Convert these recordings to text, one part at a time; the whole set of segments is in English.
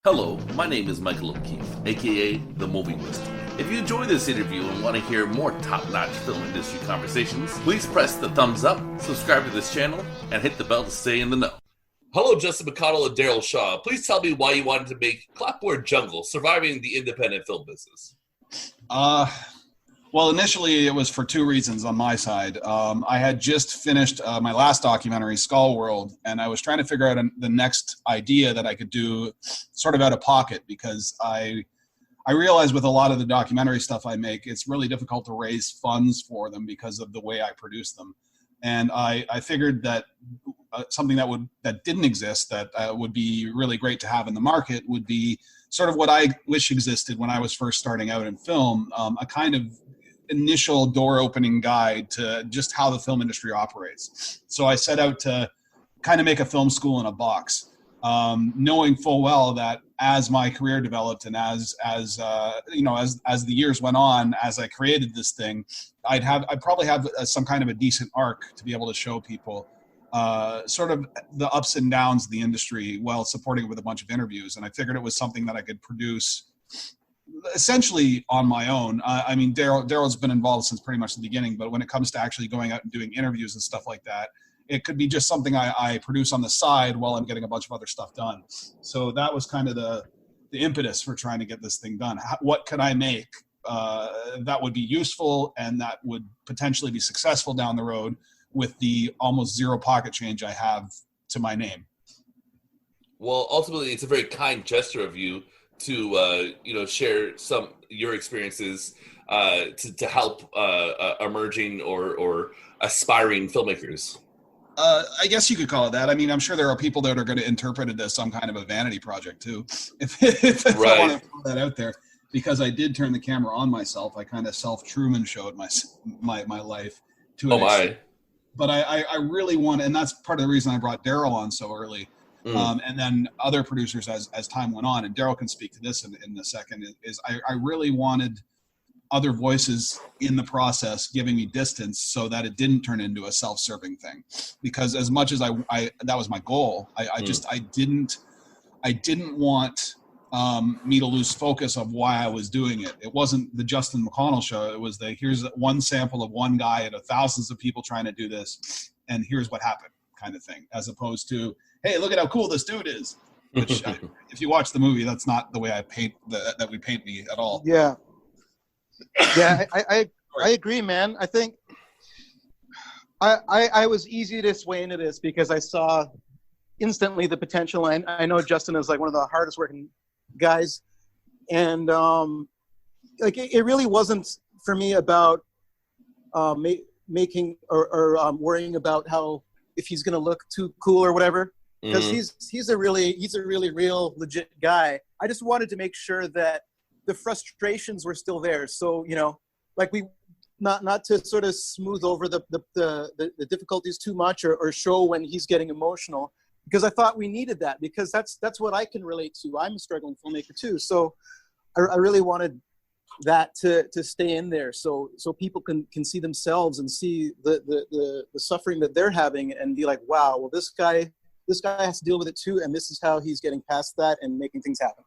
Hello, my name is Michael O'Keefe, aka The Movie Wizard. If you enjoy this interview and want to hear more top-notch film industry conversations, please press the thumbs up, subscribe to this channel, and hit the bell to stay in the know. Hello, Justin McConnell and Daryl Shaw. Please tell me why you wanted to make Clapboard Jungle, surviving the independent film business. Well, initially it was for two reasons on my side. I had just finished my last documentary, Skull World, and I was trying to figure out the next idea that I could do sort of out of pocket, because I realize with a lot of the documentary stuff I make, it's really difficult to raise funds for them because of the way I produce them. And I figured that something that didn't exist that would be really great to have in the market would be sort of what I wish existed when I was first starting out in film, a kind of initial door-opening guide to just how the film industry operates. So I set out to kind of make a film school in a box, knowing full well that as my career developed and as the years went on, as I created this thing, I'd probably have some kind of a decent arc to be able to show people sort of the ups and downs of the industry while supporting it with a bunch of interviews. And I figured it was something that I could produce essentially on my own. I mean, Daryl's been involved since pretty much the beginning, but when it comes to actually going out and doing interviews and stuff like that, it could be just something I produce on the side while I'm getting a bunch of other stuff done. So that was kind of the impetus for trying to get this thing done. What could I make that would be useful and that would potentially be successful down the road with the almost zero pocket change I have to my name? Well, ultimately, it's a very kind gesture of you to share your experiences to help emerging or aspiring filmmakers. I guess you could call it that. I mean, I'm sure there are people that are going to interpret it as some kind of a vanity project too. If right. I want to throw that out there, because I did turn the camera on myself. I kind of self-Truman showed my life to an extent. But I really want, and that's part of the reason I brought Daryl on so early. And then other producers as time went on, and Daryl can speak to this in a second, is I really wanted other voices in the process giving me distance so that it didn't turn into a self-serving thing. Because as much as I that was my goal, I didn't want me to lose focus of why I was doing it. It wasn't the Justin McConnell show. It was here's one sample of one guy out of thousands of people trying to do this, and here's what happened kind of thing, as opposed to, hey, look at how cool this dude is. Which, if you watch the movie, that's not the way I paint that we paint me at all. Yeah, I agree, man. I think I was easy to sway into this because I saw instantly the potential. And I know Justin is like one of the hardest working guys, and it really wasn't for me about making or worrying about how, if he's going to look too cool or whatever, because he's a really real legit guy. I just wanted to make sure that the frustrations were still there. So, like we not to sort of smooth over the difficulties too much or show when he's getting emotional, because I thought we needed that, because that's what I can relate to. I'm a struggling filmmaker too. So I really wanted that to stay in there so people can see themselves and see the suffering that they're having and be like, wow, well, this guy has to deal with it too, and this is how he's getting past that and making things happen.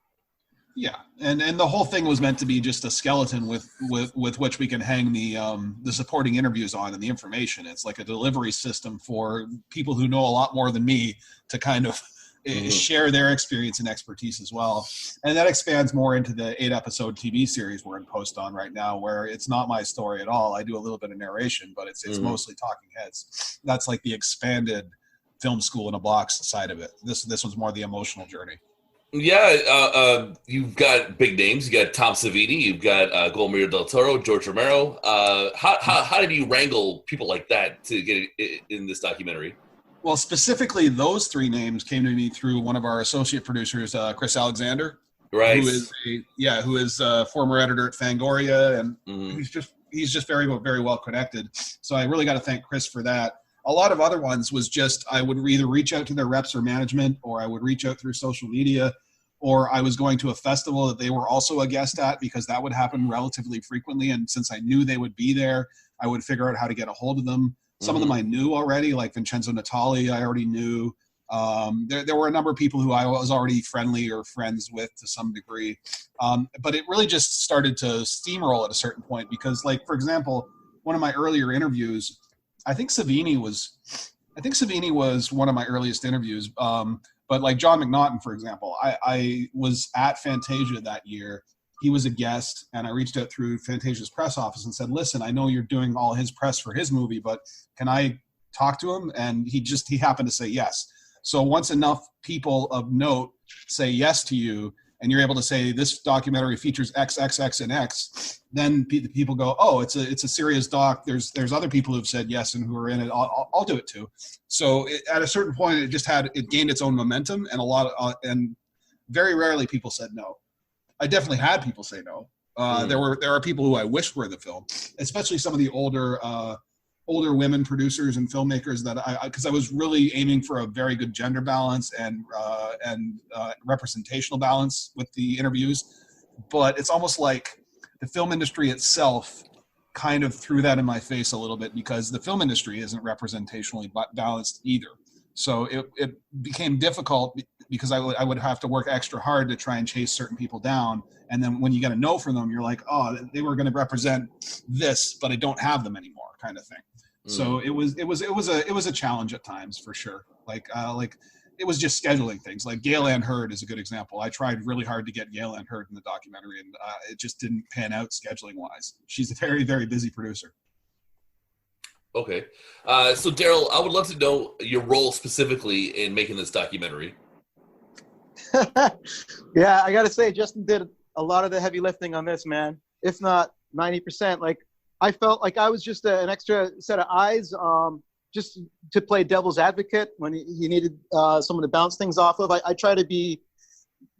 Yeah, and the whole thing was meant to be just a skeleton with which we can hang the supporting interviews on and the information. It's like a delivery system for people who know a lot more than me to kind of share their experience and expertise as well. And that expands more into the 8-episode TV series we're in post on right now, where it's not my story at all. I do a little bit of narration, but it's mostly talking heads. That's like the expanded film school in a box side of it. This was more the emotional journey. Yeah, you've got big names. You got Tom Savini, you've got Guillermo del Toro, George Romero. How did you wrangle people like that to get in this documentary? Well, specifically, those three names came to me through one of our associate producers, Chris Alexander, right? Who is a former editor at Fangoria, and he's just very, very well connected. So I really got to thank Chris for that. A lot of other ones was just I would either reach out to their reps or management, or I would reach out through social media, or I was going to a festival that they were also a guest at, because that would happen relatively frequently. And since I knew they would be there, I would figure out how to get a hold of them. Some of them I knew already, like Vincenzo Natali, I already knew. There were a number of people who I was already friendly or friends with to some degree. But it really just started to steamroll at a certain point because, like, for example, one of my earlier interviews, I think Savini was one of my earliest interviews. But like John McNaughton, for example, I was at Fantasia that year. He was a guest, and I reached out through Fantasia's press office and said, listen, I know you're doing all his press for his movie, but can I talk to him? And he happened to say yes. So once enough people of note say yes to you, and you're able to say this documentary features X, X, X, and X, then people go, oh, it's a serious doc. There's other people who've said yes and who are in it. I'll do it too. So at a certain point, it gained its own momentum, and and very rarely people said no. I definitely had people say no. There are people who I wish were in the film, especially some of the older women producers and filmmakers because I was really aiming for a very good gender balance and representational balance with the interviews. But it's almost like the film industry itself kind of threw that in my face a little bit because the film industry isn't representationally balanced either. So it became difficult because I would have to work extra hard to try and chase certain people down. And then when you get a no from them, you're like, oh, they were going to represent this, but I don't have them anymore, kind of thing. So it was a challenge at times for sure. Like it was just scheduling things. Like Gail Ann Hurd is a good example. I tried really hard to get Gail Ann Hurd in the documentary, and it just didn't pan out scheduling wise. She's a very, very busy producer. Okay. So Daryl, I would love to know your role specifically in making this documentary. Yeah, I got to say, Justin did a lot of the heavy lifting on this, man. If not 90%. Like, I felt like I was just an extra set of eyes, just to play devil's advocate when he needed someone to bounce things off of. I try to be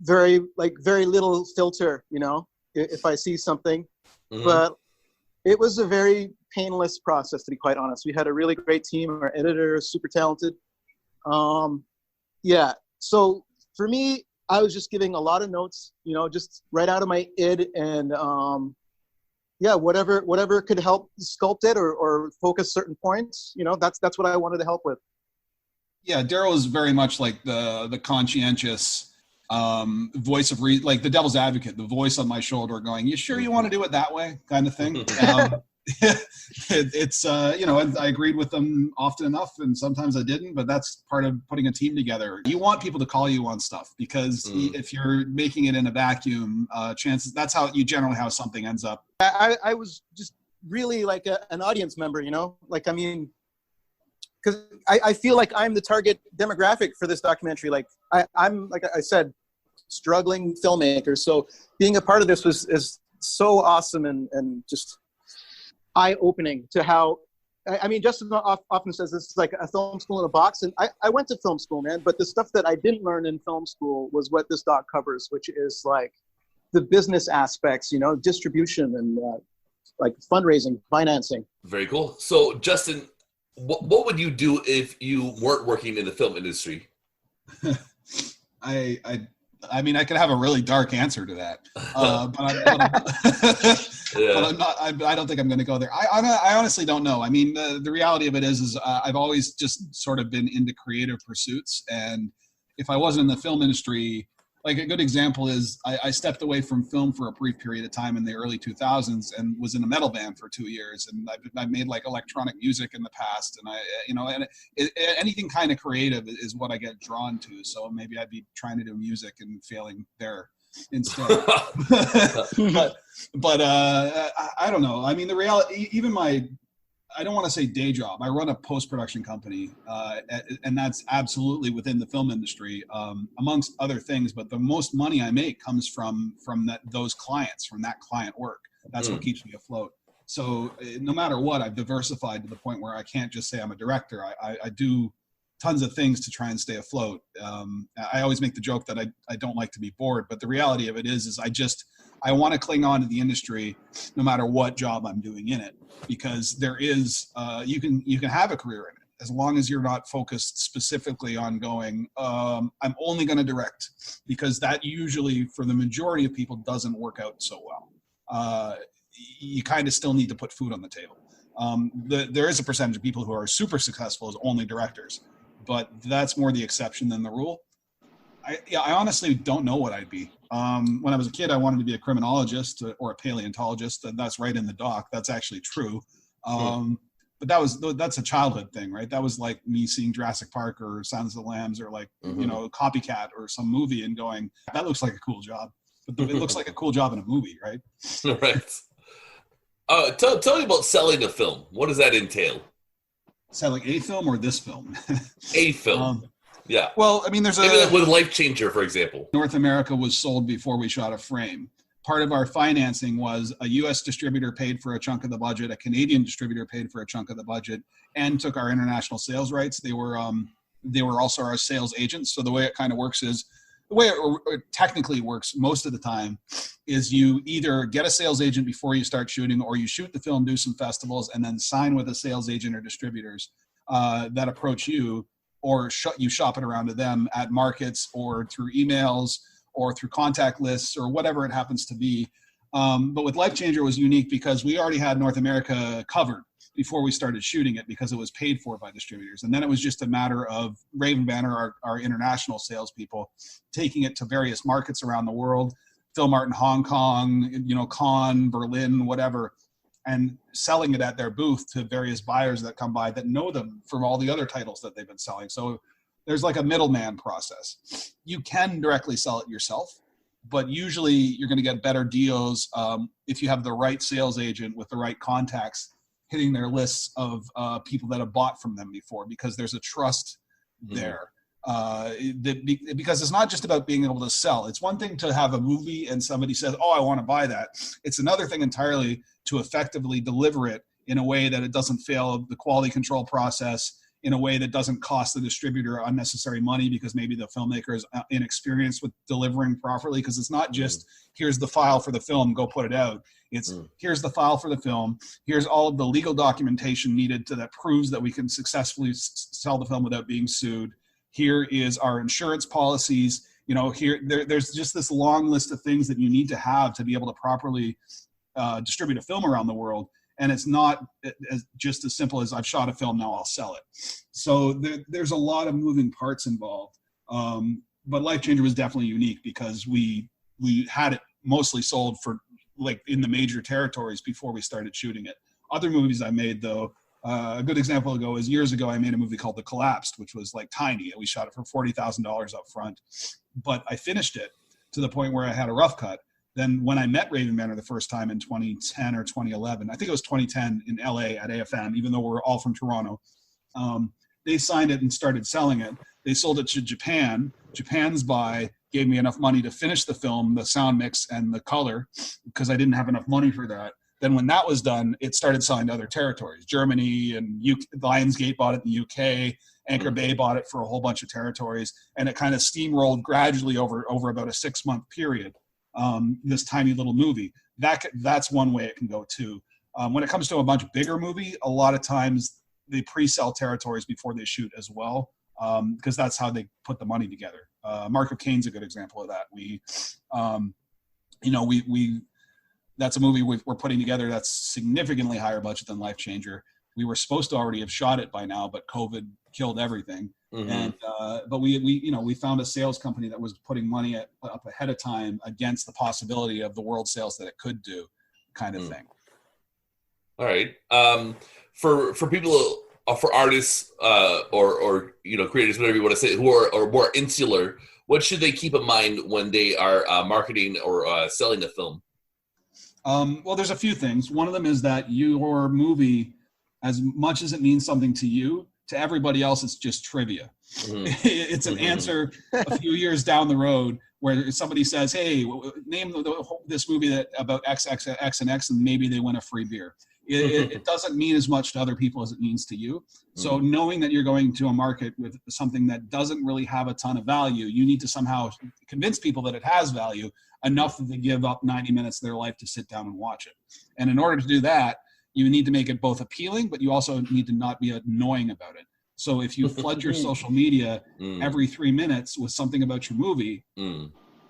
very little filter, if I see something. Mm-hmm. But it was a very painless process, to be quite honest. We had a really great team. Our editor is super talented. Yeah. So for me, I was just giving a lot of notes, just right out of my id, and yeah, whatever could help sculpt it or focus certain points, that's what I wanted to help with. Yeah, Daryl is very much like the conscientious voice of like the devil's advocate, the voice on my shoulder going, you sure you want to do it that way, kind of thing. It's I agreed with them often enough, and sometimes I didn't, but that's part of putting a team together. You want people to call you on stuff because if you're making it in a vacuum, chances that's how something ends up. I was just really like an audience member, like, I mean, because I feel like I'm the target demographic for this documentary. Like I'm like I said, struggling filmmaker, so being a part of this is so awesome and just eye-opening to how, I mean, Justin often says this is like a film school in a box, and I went to film school, man, but the stuff that I didn't learn in film school was what this doc covers, which is like the business aspects, distribution and like fundraising, financing. Very cool. So, Justin, what would you do if you weren't working in the film industry? I mean, I could have a really dark answer to that, but I'm not. I don't think I'm going to go there. I honestly don't know. I mean, the reality of it is I've always just sort of been into creative pursuits, and if I wasn't in the film industry, like a good example is I stepped away from film for a brief period of time in the early 2000s and was in a metal band for 2 years, and I've made like electronic music in the past, and anything kind of creative is what I get drawn to. So maybe I'd be trying to do music and failing there instead. but I don't know. I mean, the reality, even I don't want to say day job. I run a post-production company, and that's absolutely within the film industry, amongst other things. But the most money I make comes from those clients, from that client work. That's what keeps me afloat. So no matter what, I've diversified to the point where I can't just say I'm a director. I do tons of things to try and stay afloat. I always make the joke that I don't like to be bored, but the reality of it is I want to cling on to the industry no matter what job I'm doing in it, because there is, you can have a career in it as long as you're not focused specifically on going, I'm only going to direct, because that usually for the majority of people doesn't work out so well. You kind of still need to put food on the table. There is a percentage of people who are super successful as only directors, but that's more the exception than the rule. I honestly don't know what I'd be. When I was a kid, I wanted to be a criminologist or a paleontologist, and that's right in the doc. That's actually true. But that's a childhood thing, right? That was like me seeing Jurassic Park or Silence of the Lambs or like, Copycat or some movie and going, that looks like a cool job. But it looks like a cool job in a movie, right? Right. Tell me about selling a film. What does that entail? Selling a film or this film? A film. Yeah. Well, I mean, there's maybe with Lifechanger, for example. North America was sold before we shot a frame. Part of our financing was a U.S. distributor paid for a chunk of the budget, a Canadian distributor paid for a chunk of the budget, and took our international sales rights. They were also our sales agents. So the way it kind of works is, the way it technically works most of the time is you either get a sales agent before you start shooting, or you shoot the film, do some festivals, and then sign with a sales agent or distributors that approach you, or you shop it around to them at markets or through emails or through contact lists or whatever it happens to be. But with Lifechanger, it was unique because we already had North America covered before we started shooting it, because it was paid for by distributors. And then it was just a matter of Raven Banner, our international salespeople, taking it to various markets around the world, Film Art in Hong Kong, Cannes, Berlin, whatever, and selling it at their booth to various buyers that come by that know them from all the other titles that they've been selling. So there's like a middleman process. You can directly sell it yourself, but usually you're going to get better deals if you have the right sales agent with the right contacts hitting their lists of people that have bought from them before, because there's a trust there. Because it's not just about being able to sell. It's one thing to have a movie and somebody says, oh, I want to buy that. It's another thing entirely to effectively deliver it in a way that it doesn't fail the quality control process, in a way that doesn't cost the distributor unnecessary money because maybe the filmmaker is inexperienced with delivering properly. Because it's not just, here's the file for the film, go put it out. It's here's the file for the film. Here's all of the legal documentation needed that proves that we can successfully sell the film without being sued. Here is our insurance policies. There's just this long list of things that you need to have to be able to properly distribute a film around the world. And it's not just as simple as I've shot a film, now I'll sell it. So there's a lot of moving parts involved. But Lifechanger was definitely unique because we had it mostly sold for like in the major territories before we started shooting it. Other movies I made though, a good example is years ago, I made a movie called The Collapsed, which was like tiny. We shot it for $40,000 up front, but I finished it to the point where I had a rough cut. Then when I met Raven Banner the first time in 2010 or 2011, I think it was 2010 in LA at AFM, even though we're all from Toronto, they signed it and started selling it. They sold it to Japan. Japan's buy gave me enough money to finish the film, the sound mix and the color, because I didn't have enough money for that. Then when that was done, it started selling to other territories. Germany and Lionsgate bought it in the UK. Anchor Bay bought it for a whole bunch of territories. And it kind of steamrolled gradually over about a 6-month period. This tiny little movie. That's one way it can go too. When it comes to a much bigger movie, a lot of times they pre-sell territories before they shoot as well, because that's how they put the money together. Mark of Cain's a good example of that. That's a movie we're putting together that's significantly higher budget than Lifechanger. We were supposed to already have shot it by now, but COVID killed everything. And but we found a sales company that was putting money up ahead of time against the possibility of the world sales that it could do, kind of thing. All right. For people, for artists or creators, whatever you want to say, who are more insular, what should they keep in mind when they are marketing or selling a film? Well, there's a few things. One of them is that your movie, as much as it means something to you, to everybody else, it's just trivia. It's an answer a few years down the road where somebody says, hey, name this movie about X, X, X, and X, and maybe they win a free beer. It doesn't mean as much to other people as it means to you. So knowing that you're going to a market with something that doesn't really have a ton of value, you need to somehow convince people that it has value enough that they give up 90 minutes of their life to sit down and watch it. And in order to do that, you need to make it both appealing, but you also need to not be annoying about it. So if you flood your social media every 3 minutes with something about your movie,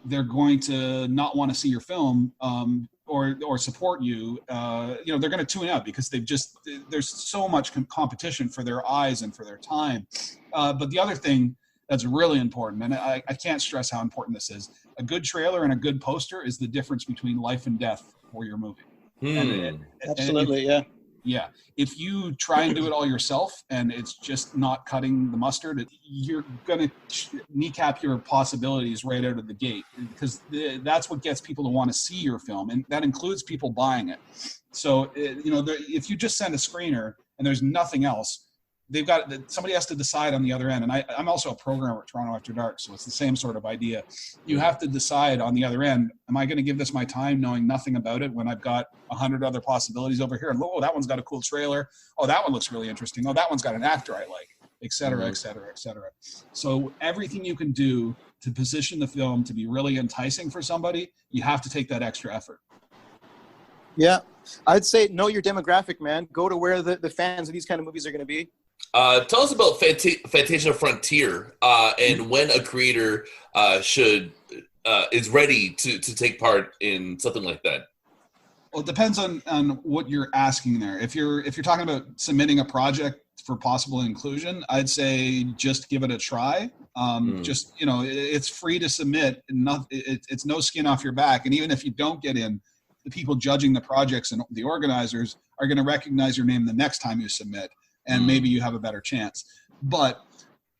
they're going to not want to see your film, or support you, they're going to tune out because there's so much competition for their eyes and for their time. But the other thing that's really important, and I can't stress how important this is, a good trailer and a good poster is the difference between life and death for your movie. Absolutely, yeah. Yeah. If you try and do it all yourself and it's just not cutting the mustard, you're going to kneecap your possibilities right out of the gate, because that's what gets people to want to see your film. And that includes people buying it. So, if you just send a screener and there's nothing else, somebody has to decide on the other end. And I'm also a programmer at Toronto After Dark, so it's the same sort of idea. You have to decide on the other end, am I going to give this my time knowing nothing about it when I've got 100 other possibilities over here? And that one's got a cool trailer. Oh, that one looks really interesting. Oh, that one's got an actor I like, et cetera, et cetera, et cetera. So everything you can do to position the film to be really enticing for somebody, you have to take that extra effort. Yeah. I'd say know your demographic, man. Go to where the fans of these kind of movies are going to be. Tell us about Fantasia Frontier and when a creator is ready to take part in something like that. Well, it depends on what you're asking there. If you're talking about submitting a project for possible inclusion, I'd say just give it a try. It's free to submit. It's no skin off your back. And even if you don't get in, the people judging the projects and the organizers are going to recognize your name the next time you submit. And maybe you have a better chance. But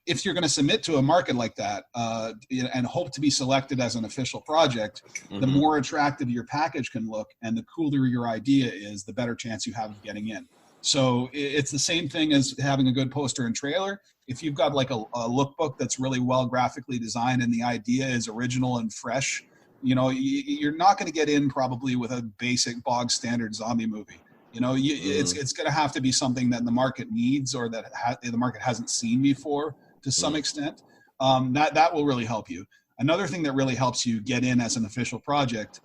if you're going to submit to a market like that and hope to be selected as an official project, the more attractive your package can look and the cooler your idea is, the better chance you have of getting in. So it's the same thing as having a good poster and trailer. If you've got like a lookbook that's really well graphically designed and the idea is original and fresh, you're not going to get in probably with a basic bog standard zombie movie. It's going to have to be something that the market needs or that the market hasn't seen before to some extent. That will really help you. Another thing that really helps you get in as an official project,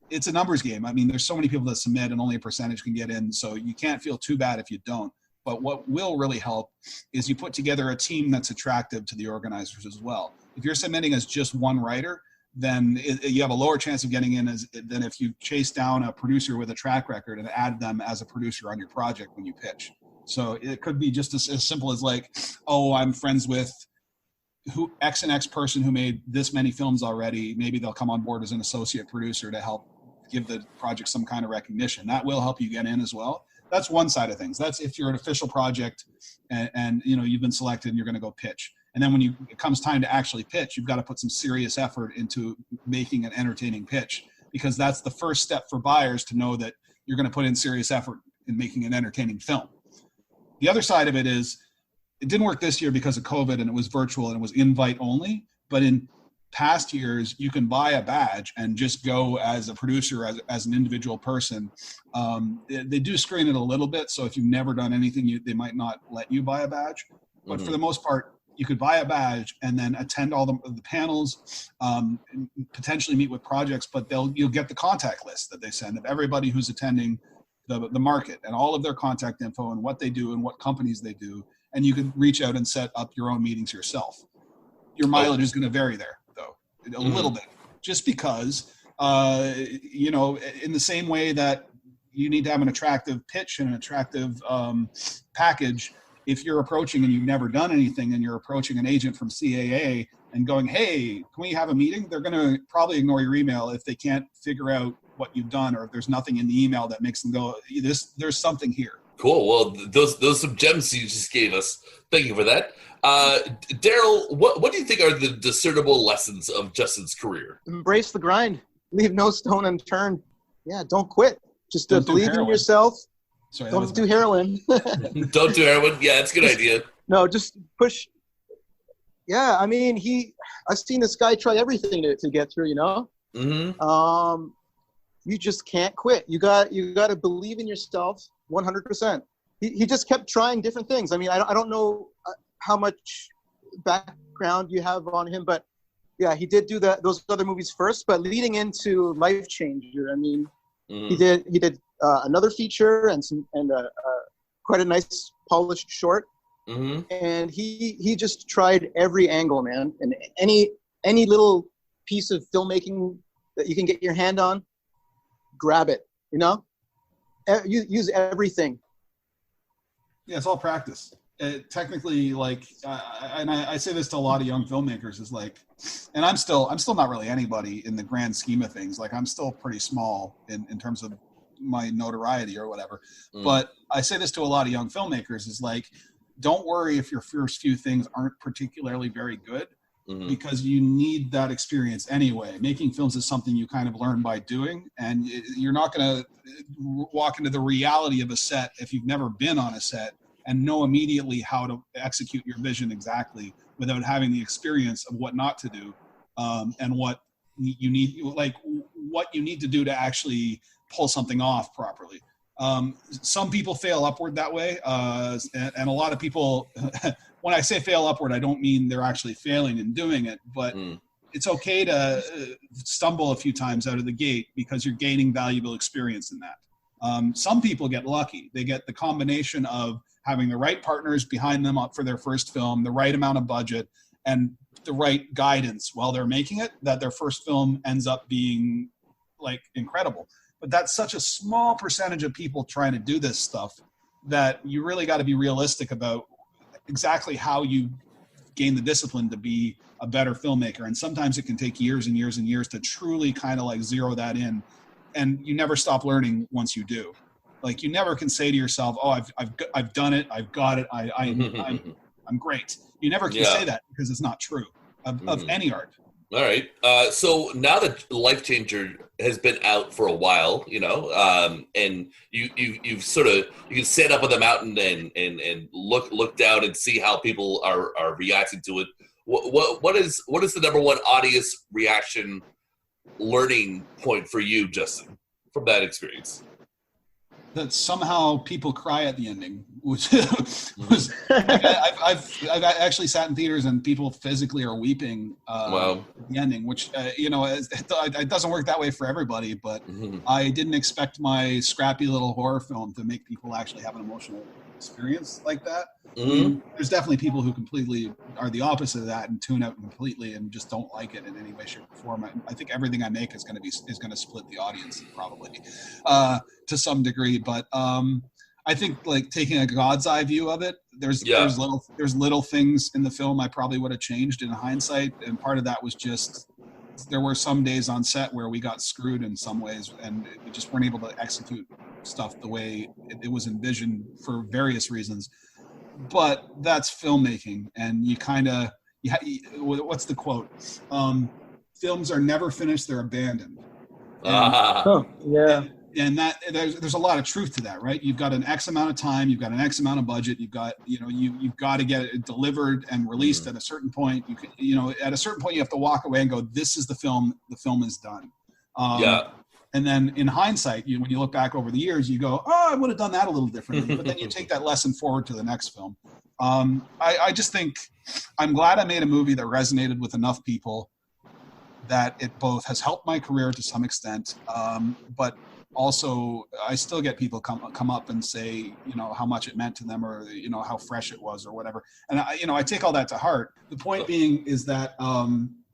it's a numbers game. I mean, there's so many people that submit and only a percentage can get in, so you can't feel too bad if you don't. But what will really help is you put together a team that's attractive to the organizers as well. If you're submitting as just one writer, then you have a lower chance of getting in than if you chase down a producer with a track record and add them as a producer on your project when you pitch. So it could be just as simple as like, oh, I'm friends with X and X person who made this many films already. Maybe they'll come on board as an associate producer to help give the project some kind of recognition. That will help you get in as well. That's one side of things. That's if you're an official project and you've been selected and you're going to go pitch. And then when it comes time to actually pitch, you've got to put some serious effort into making an entertaining pitch, because that's the first step for buyers to know that you're going to put in serious effort in making an entertaining film. The other side of it is, it didn't work this year because of COVID and it was virtual and it was invite only. But in past years, you can buy a badge and just go as a producer, as an individual person. They do screen it a little bit. So if you've never done anything, they might not let you buy a badge. But for the most part, you could buy a badge and then attend all the panels, potentially meet with projects, but you'll get the contact list that they send of everybody who's attending the market and all of their contact info and what they do and what companies they do. And you can reach out and set up your own meetings yourself. Your mileage is going to vary there, though, a little bit, just because, in the same way that you need to have an attractive pitch and an attractive package. If you're approaching and you've never done anything and you're approaching an agent from CAA and going, hey, can we have a meeting? They're going to probably ignore your email if they can't figure out what you've done, or if there's nothing in the email that makes them go, there's something here. Cool. Well, those some gems you just gave us. Thank you for that. Daryl, what do you think are the discernible lessons of Justin's career? Embrace the grind. Leave no stone unturned. Yeah, don't quit. Just believe in yourself. Sorry, don't do heroin. Don't do heroin. Yeah, that's a good idea. No, just push. Yeah, I mean, I've seen this guy try everything to get through, Mm-hmm. You just can't quit. You got to believe in yourself 100%. He just kept trying different things. I mean, I don't know how much background you have on him, but yeah, he did do those other movies first, but leading into Lifechanger, I mean, he did another feature and quite a nice polished short. Mm-hmm. And he just tried every angle, man, and any little piece of filmmaking that you can get your hand on, grab it. You know, use everything. Yeah, it's all practice. Technically, like, and I say this to a lot of young filmmakers, is like, and I'm still not really anybody in the grand scheme of things. Like, I'm still pretty small in terms of my notoriety or whatever. But I say this to a lot of young filmmakers, is like, don't worry if your first few things aren't particularly very good, because you need that experience anyway. Making films is something you kind of learn by doing, and you're not going to walk into the reality of a set if you've never been on a set and know immediately how to execute your vision exactly without having the experience of what not to do, and what you need, like what you need to do to actually pull something off properly. Some people fail upward that way, and a lot of people, when I say fail upward, I don't mean they're actually failing and doing it, but it's okay to stumble a few times out of the gate, because you're gaining valuable experience in that. Some people get lucky. They get the combination of having the right partners behind them up for their first film, the right amount of budget, and the right guidance while they're making it, that their first film ends up being like incredible. But that's such a small percentage of people trying to do this stuff that you really got to be realistic about exactly how you gain the discipline to be a better filmmaker. And sometimes it can take years and years and years to truly kind of like zero that in. And you never stop learning once you do. Like, you never can say to yourself, "Oh, I've done it. I've got it. I'm great." You never can say that, because it's not true of any art. All right. So now that Lifechanger has been out for a while, you know, and you've sort of, you can stand up on the mountain and look down and see how people are reacting to it. What is the number one audience reaction learning point for you, Justin, from that experience? That somehow people cry at the ending, which was I've actually sat in theaters and people physically are weeping at the ending, which it doesn't work that way for everybody, but I didn't expect my scrappy little horror film to make people actually have an emotional experience like that. There's definitely people who completely are the opposite of that and tune out completely and just don't like it in any way, shape, or form. I think everything I make is going to split the audience probably to some degree, but I think, like, taking a God's eye view of it, there's little things in the film I probably would have changed in hindsight, and part of that was just there were some days on set where we got screwed in some ways, and we just weren't able to execute stuff the way it was envisioned for various reasons. But that's filmmaking, and you kind of, what's the quote? Films are never finished; they're abandoned. And that there's a lot of truth to that, right? You've got an X amount of time, you've got an X amount of budget, you've got, you've got to get it delivered and released at a certain point. At a certain point you have to walk away and go, this is the film is done. And then in hindsight, when you look back over the years, you go, oh, I would have done that a little differently. But then you take that lesson forward to the next film. I just think I'm glad I made a movie that resonated with enough people that it both has helped my career to some extent, but also I still get people come up and say, how much it meant to them, or, how fresh it was or whatever. And I take all that to heart. The point being is that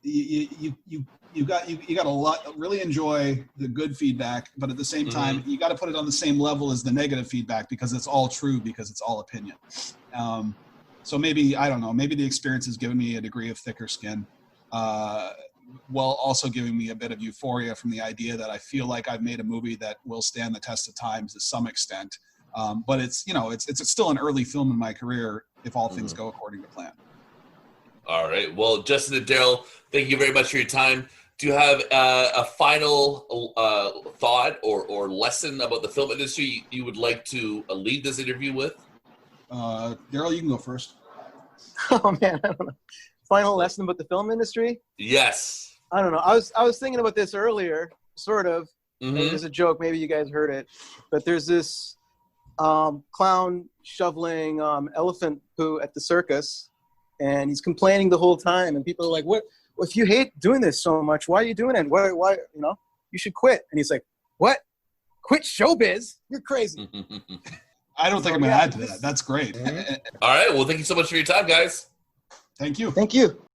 you got to really enjoy the good feedback, but at the same time, you got to put it on the same level as the negative feedback, because it's all true, because it's all opinion. So maybe, I don't know, maybe the experience has given me a degree of thicker skin, while also giving me a bit of euphoria from the idea that I feel like I've made a movie that will stand the test of time to some extent. But it's still an early film in my career, if all things go according to plan. All right. Well, Justin and Daryl, thank you very much for your time. Do you have a final thought or lesson about the film industry you would like to lead this interview with? Daryl, you can go first. Oh man, I don't know. Final lesson about the film industry? Yes. I don't know. I was thinking about this earlier, sort of. There's a joke, maybe you guys heard it, but there's this clown shoveling elephant poo at the circus, and he's complaining the whole time, and people are like, "What? Well, if you hate doing this so much, why are you doing it? Why? You should quit." And he's like, "What? Quit showbiz? You're crazy." I don't think I'm going to add to that. That's great. All right. Well, thank you so much for your time, guys. Thank you. Thank you.